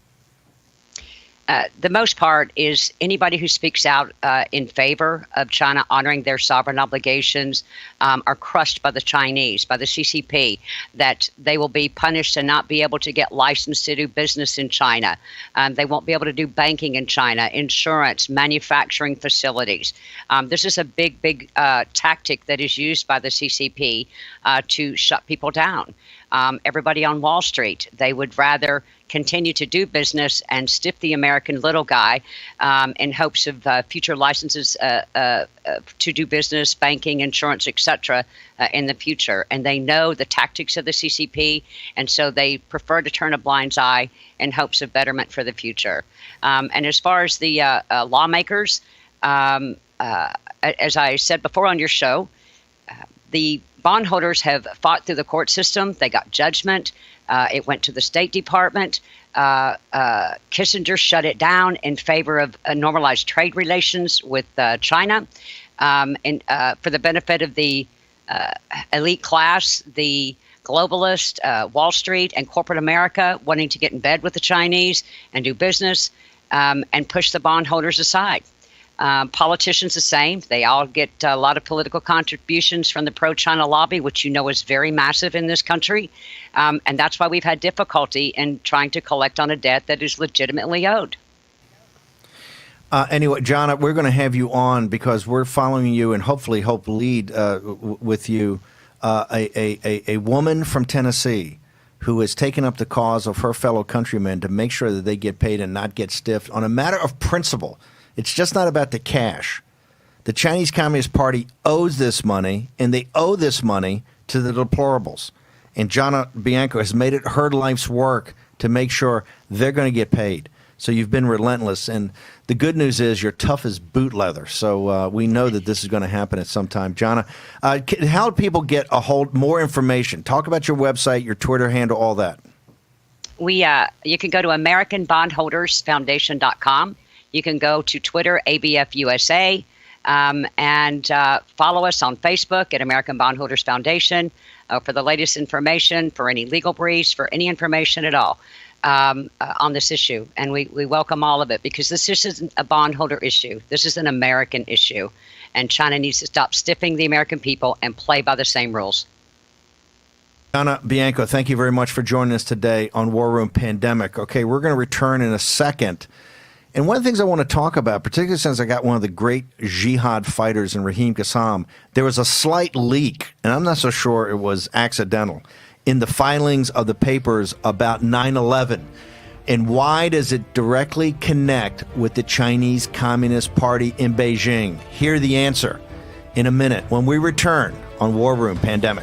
The most part is anybody who speaks out in favor of China honoring their sovereign obligations are crushed by the Chinese, by the CCP, that they will be punished and not be able to get licensed to do business in China. They won't be able to do banking in China, insurance, manufacturing facilities. This is a big tactic that is used by the CCP to shut people down. Everybody on Wall Street, they would rather continue to do business and stiff the American little guy in hopes of future licenses to do business, banking, insurance, etc. In the future. And they know the tactics of the CCP, and so they prefer to turn a blind eye in hopes of betterment for the future. And as far as the lawmakers, as I said before on your show, the bondholders have fought through the court system. They got judgment. It went to the State Department. Kissinger shut it down in favor of normalized trade relations with China, and for the benefit of the elite class, the globalist, Wall Street, and corporate America wanting to get in bed with the Chinese and do business, and push the bondholders aside. Politicians the same. They all get a lot of political contributions from the pro-China lobby, which you know is very massive in this country. And that's why we've had difficulty in trying to collect on a debt that is legitimately owed. Anyway, John, we're going to have you on because we're following you and hopefully lead with you a woman from Tennessee who has taken up the cause of her fellow countrymen to make sure that they get paid and not get stiffed on a matter of principle. It's just not about the cash. The Chinese Communist Party owes this money, and they owe this money to the deplorables. And Jana Bianco has made it her life's work to make sure they're going to get paid. So you've been relentless. And the good news is you're tough as boot leather. So we know that this is going to happen at some time. Jana, how do people get more information? Talk about your website, your Twitter handle, all that. You can go to AmericanBondholdersFoundation.com. You can go to Twitter, ABFUSA, and follow us on Facebook at American Bondholders Foundation for the latest information, for any legal briefs, for any information at all on this issue. And we welcome all of it because this isn't a bondholder issue. This is an American issue. And China needs to stop stiffing the American people and play by the same rules. Jana Bianco, thank you very much for joining us today on War Room Pandemic. Okay, we're going to return in a second. And one of the things I want to talk about, particularly since I got one of the great jihad fighters in Raheem Kassam, there was a slight leak, and I'm not so sure it was accidental, in the filings of the papers about 9/11. And why does it directly connect with the Chinese Communist Party in Beijing? Hear the answer in a minute when we return on War Room Pandemic.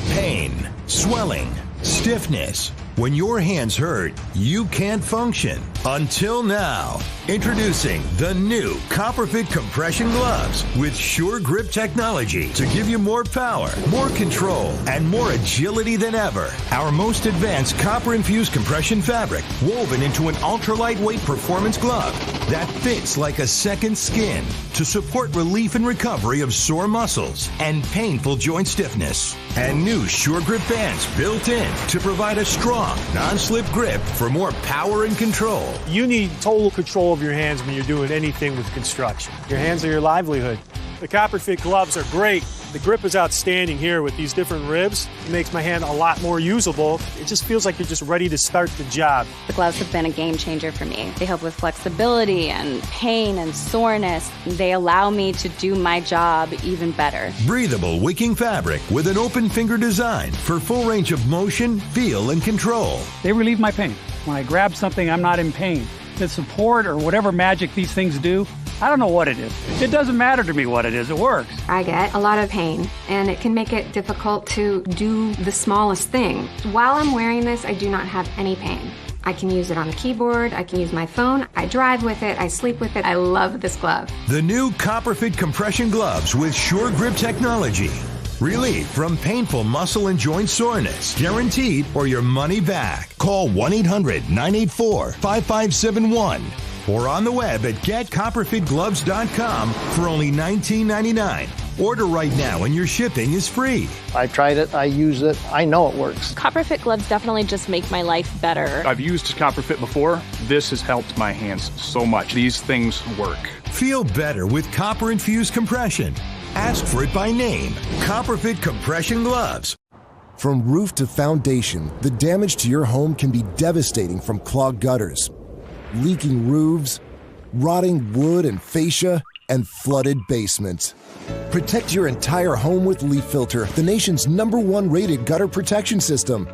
Pain, swelling, stiffness. When your hands hurt, you can't function. Until now. Introducing the new CopperFit compression gloves with Sure Grip technology to give you more power, more control, and more agility than ever. Our most advanced copper-infused compression fabric woven into an ultra-lightweight performance glove that fits like a second skin to support relief and recovery of sore muscles and painful joint stiffness. And new Sure Grip bands built in to provide a strong, non-slip grip for more power and control. You need total control of your hands when you're doing anything with construction. Your hands are your livelihood. The CopperFit gloves are great. The grip is outstanding here with these different ribs. It makes my hand a lot more usable. It just feels like you're just ready to start the job. The gloves have been a game changer for me. They help with flexibility and pain and soreness. They allow me to do my job even better. Breathable wicking fabric with an open finger design for full range of motion, feel, and control. They relieve my pain. When I grab something, I'm not in pain. The support or whatever magic these things do, I don't know what it is. It doesn't matter to me what it is. It works. I get a lot of pain, and it can make it difficult to do the smallest thing. While I'm wearing this, I do not have any pain. I can use it on the keyboard. I can use my phone. I drive with it. I sleep with it. I love this glove. The new CopperFit compression gloves with Sure Grip technology. Relief from painful muscle and joint soreness. Guaranteed or your money back. Call 1-800-984-5571 or on the web at getcopperfitgloves.com for only $19.99. Order right now and your shipping is free. I tried it. I use it. I know it works. CopperFit gloves definitely just make my life better. I've used CopperFit before. This has helped my hands so much. These things work. Feel better with copper-infused compression. Ask for it by name. CopperFit compression gloves. From roof to foundation, the damage to your home can be devastating from clogged gutters, leaking roofs, rotting wood and fascia, and flooded basements. Protect your entire home with Leaf Filter, the nation's #1 rated gutter protection system.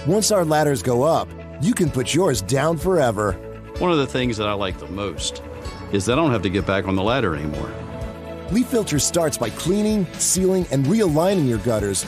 Once our ladders go up, you can put yours down forever. One of the things that I like the most is that I don't have to get back on the ladder anymore. Leaf Filter starts by cleaning, sealing, and realigning your gutters.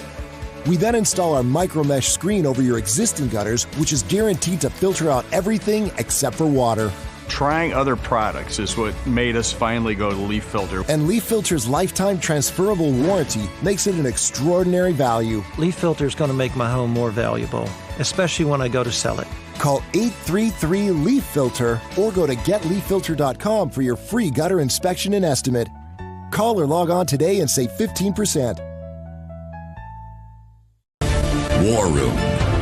We then install our micro mesh screen over your existing gutters, which is guaranteed to filter out everything except for water. Trying other products is what made us finally go to Leaf Filter. And Leaf Filter's lifetime transferable warranty makes it an extraordinary value. Leaf Filter is going to make my home more valuable, especially when I go to sell it. Call 833-LEAF-FILTER or go to getleaffilter.com for your free gutter inspection and estimate. Call or log on today and save 15%. War Room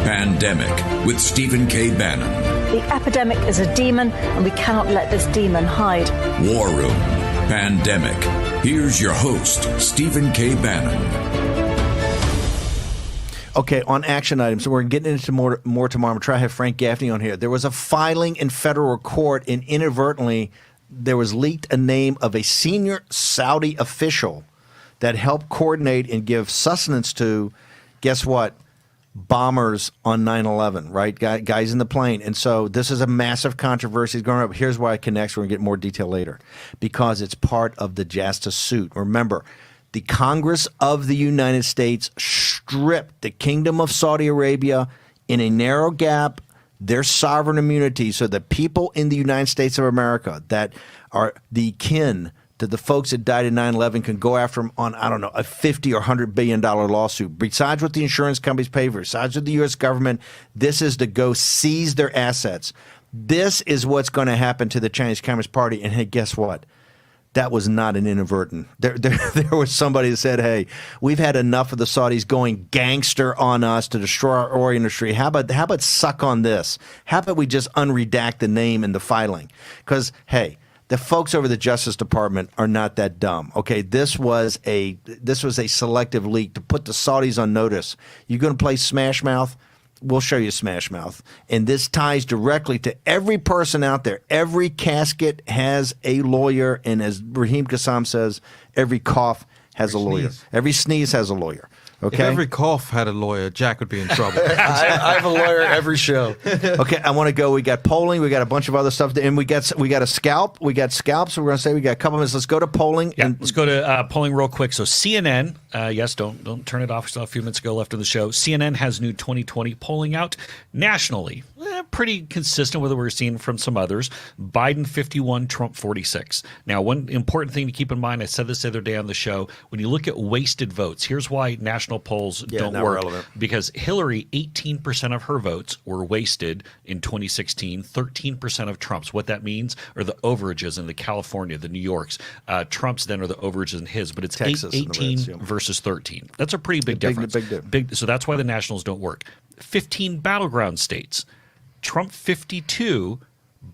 Pandemic with Stephen K. Bannon. The epidemic is a demon, and we cannot let this demon hide. War Room Pandemic. Here's your host, Stephen K. Bannon. Okay, on action items, so we're getting into more tomorrow. I'm going to try to have Frank Gaffney on here. There was a filing in federal court, and inadvertently, there was leaked a name of a senior Saudi official that helped coordinate and give sustenance to, guess what, bombers on 9/11, right? Guys in the plane. And so this is a massive controversy going up. Here's why it connects. We're going to get more detail later. Because it's part of the justice suit. Remember, the Congress of the United States stripped the Kingdom of Saudi Arabia in a narrow gap their sovereign immunity so that people in the United States of America that are the kin to the folks that died in 9/11 can go after them on, I don't know, a $50 or $100 billion lawsuit. Besides what the insurance companies pay for, besides what the U.S. government, this is to go seize their assets. This is what's going to happen to the Chinese Communist Party. And hey, guess what? That was not an inadvertent. There was somebody that said, hey, we've had enough of the Saudis going gangster on us to destroy our oil industry. How about suck on this? How about we just unredact the name in the filing? Because, hey, the folks over the Justice Department are not that dumb. Okay, this was a selective leak to put the Saudis on notice. You're going to play Smash Mouth? We'll show you Smash Mouth. And this ties directly to every person out there. Every casket has a lawyer, and as Raheem Kassam says, every cough has a lawyer. Every sneeze has a lawyer. Okay. If every cough had a lawyer, Jack would be in trouble. I have a lawyer every show. Okay, I want to go. We got polling. We got a bunch of other stuff, and we got a scalp. We got scalps. So we're going to say we got a couple minutes. Let's go to polling. Yeah, let's go to polling real quick. So CNN, yes, don't turn it off. Still a few minutes ago left in the show. CNN has new 2020 polling out nationally. Pretty consistent with what we're seeing from some others. Biden 51, Trump 46. Now, one important thing to keep in mind, I said this the other day on the show, when you look at wasted votes, here's why national polls don't work. Relevant. Because Hillary, 18% of her votes were wasted in 2016, 13% of Trump's. What that means are the overages in the California, the New Yorks. Trump's then are the overages in his, but it's Texas 18 versus 13. That's a pretty big difference. Big, so that's why the nationals don't work. 15 battleground states. Trump 52,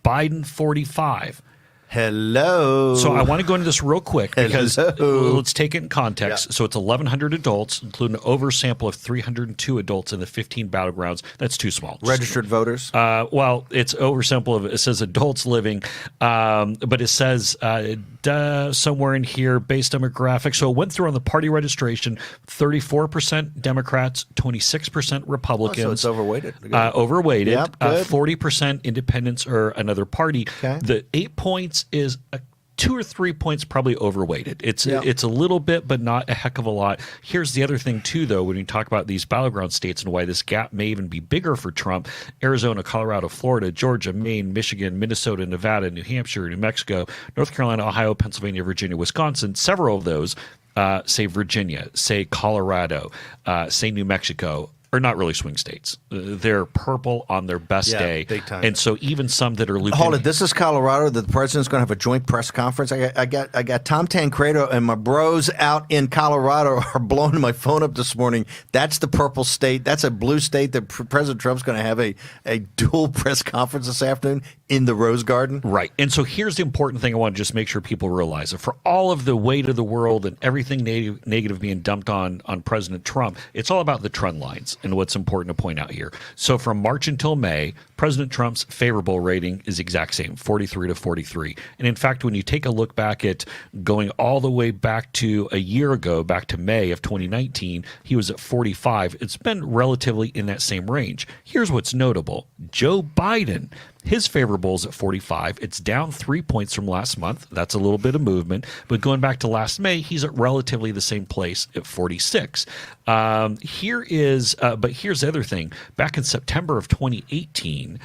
Biden 45. Hello. So I want to go into this real quick because let's take it in context. Yeah. So it's 1,100 adults, including an oversample of 302 adults in the 15 battlegrounds. That's too small. Registered voters? Well, it's oversample of, it says adults living, but it says somewhere in here based demographics. So it went through on the party registration, 34% Democrats, 26% Republicans. Oh, so it's overweighted. Overweighted. Yep, 40% independents or another party. Okay. The 8 points is 2 or 3 points probably overweighted. It's a little bit, but not a heck of a lot. Here's the other thing too, though, when you talk about these battleground states and why this gap may even be bigger for Trump: Arizona, Colorado, Florida, Georgia, Maine, Michigan, Minnesota, Nevada, New Hampshire, New Mexico, North Carolina, Ohio, Pennsylvania, Virginia, Wisconsin. Several of those say Virginia, say Colorado, say New Mexico. Are not really swing states. They're purple on their best day. Big time. And so even some that are looped Hold it. This is Colorado. The president's going to have a joint press conference. I got Tom Tancredo and my bros out in Colorado are blowing my phone up this morning. That's the purple state. That's a blue state that President Trump's going to have a dual press conference this afternoon in the Rose Garden. Right. And so here's the important thing I want to just make sure people realize. For all of the weight of the world and everything negative being dumped on President Trump, it's all about the trend lines and what's important to point out here. So from March until May, President Trump's favorable rating is exact same, 43 to 43. And in fact, when you take a look back at going all the way back to a year ago, back to May of 2019, he was at 45. It's been relatively in that same range. Here's what's notable. Joe Biden His favorable is at 45. It's down 3 points from last month. That's a little bit of movement. But going back to last May, he's at relatively the same place at 46. But here's the other thing. Back in September of 2018,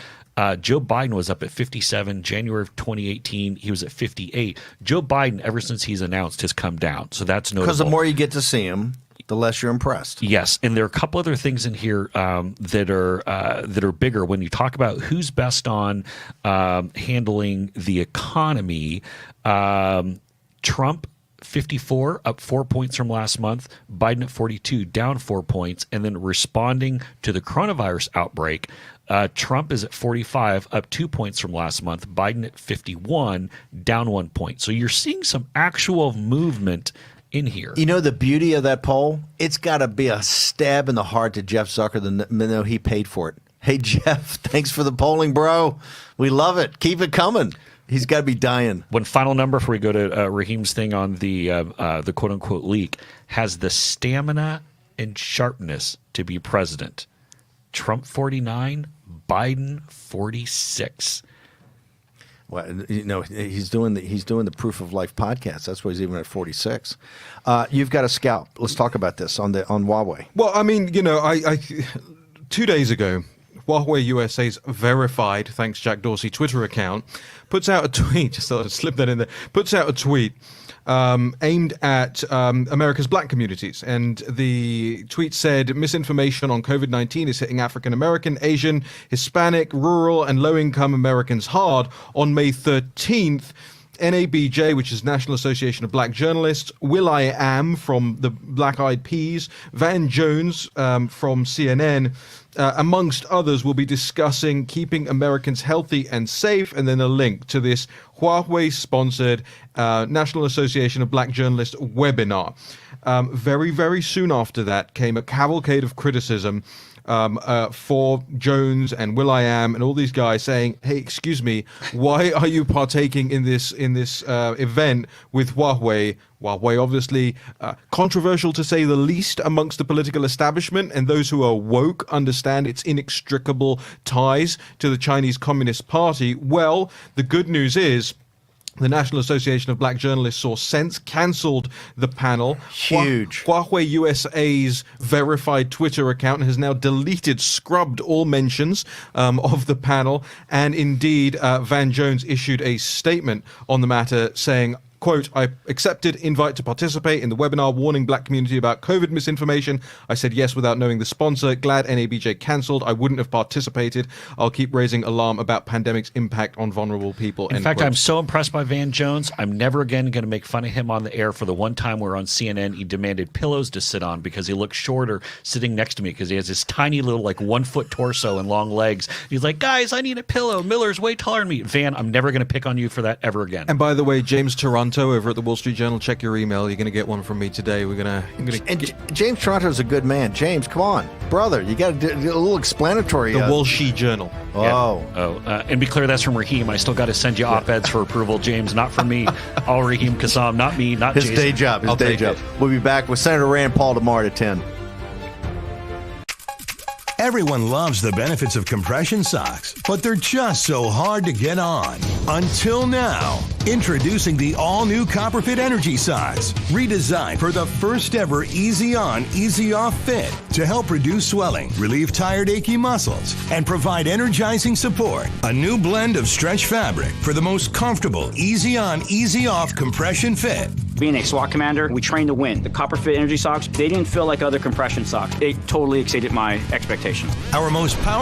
Joe Biden was up at 57. January of 2018, he was at 58. Joe Biden, ever since he's announced, has come down. So that's notable. Because the more you get to see him, the less you're impressed. Yes, and there are a couple other things in here that are bigger. When you talk about who's best on handling the economy, Trump 54, up 4 points from last month. Biden at 42, down 4 points. And then responding to the coronavirus outbreak, Trump is at 45, up 2 points from last month. Biden at 51, down 1 point. So you're seeing some actual movement in here. You know the beauty of that poll? It's got to be a stab in the heart to Jeff Zucker, even though he paid for it. Hey, Jeff, thanks for the polling, bro. We love it. Keep it coming. He's got to be dying. One final number before we go to Raheem's thing on the quote-unquote leak. Has the stamina and sharpness to be president. Trump 49, Biden 46. Well, you know, he's doing the Proof of Life podcast. That's why he's even at 46. You've got a scalp. Let's talk about this on Huawei. Well, I mean, you know, I 2 days ago, Huawei USA's verified, thanks Jack Dorsey, Twitter account puts out a tweet. Just thought I'd slip that in there. Puts out a tweet aimed at America's black communities. And the tweet said, misinformation on COVID-19 is hitting African American, Asian, Hispanic, rural, and low-income Americans hard. On May 13th, NABJ, which is National Association of Black Journalists, will.i.am from the Black Eyed Peas, Van Jones from CNN, amongst others, will be discussing keeping Americans healthy and safe, and then a link to this Huawei-sponsored National Association of Black Journalists webinar. Very, very soon after that came a cavalcade of criticism for Jones and will.i.am and all these guys saying, hey, excuse me, why are you partaking in this event with Huawei? Huawei, obviously controversial to say the least amongst the political establishment, and those who are woke understand its inextricable ties to the Chinese Communist Party. Well, the good news is the National Association of Black Journalists saw sense, cancelled the panel. Huge. Huawei USA's verified Twitter account has now scrubbed all mentions of the panel. And indeed, Van Jones issued a statement on the matter saying, quote, I accepted invite to participate in the webinar warning black community about COVID misinformation. I said yes without knowing the sponsor. Glad NABJ cancelled. I wouldn't have participated. I'll keep raising alarm about pandemic's impact on vulnerable people. In fact, I'm so impressed by Van Jones, I'm never again going to make fun of him on the air for the one time where on CNN he demanded pillows to sit on because he looks shorter sitting next to me because he has this tiny little 1 foot torso and long legs. He's like, guys, I need a pillow. Miller's way taller than me. Van, I'm never going to pick on you for that ever again. And by the way, James Toronto over at the Wall Street Journal, check your email. You're going to get one from me today. James Toronto's a good man. James, come on, brother. You got to do a little explanatory. The Wall Street Journal. And be clear, that's from Raheem. I still got to send you op-eds for approval, James. Not from me. All Raheem Kassam, not me, not his Jason. day job. His day job. We'll be back with Senator Rand Paul tomorrow at 10. Everyone loves the benefits of compression socks, but they're just so hard to get on. Until now. Introducing the all-new Copperfit Energy Socks, redesigned for the first ever easy-on, easy-off fit to help reduce swelling, relieve tired, achy muscles, and provide energizing support. A new blend of stretch fabric for the most comfortable, easy-on, easy-off compression fit. Being a SWAT commander, we train to win. The Copperfit Energy Socks, they didn't feel like other compression socks. They totally exceeded my expectations. Our most powerful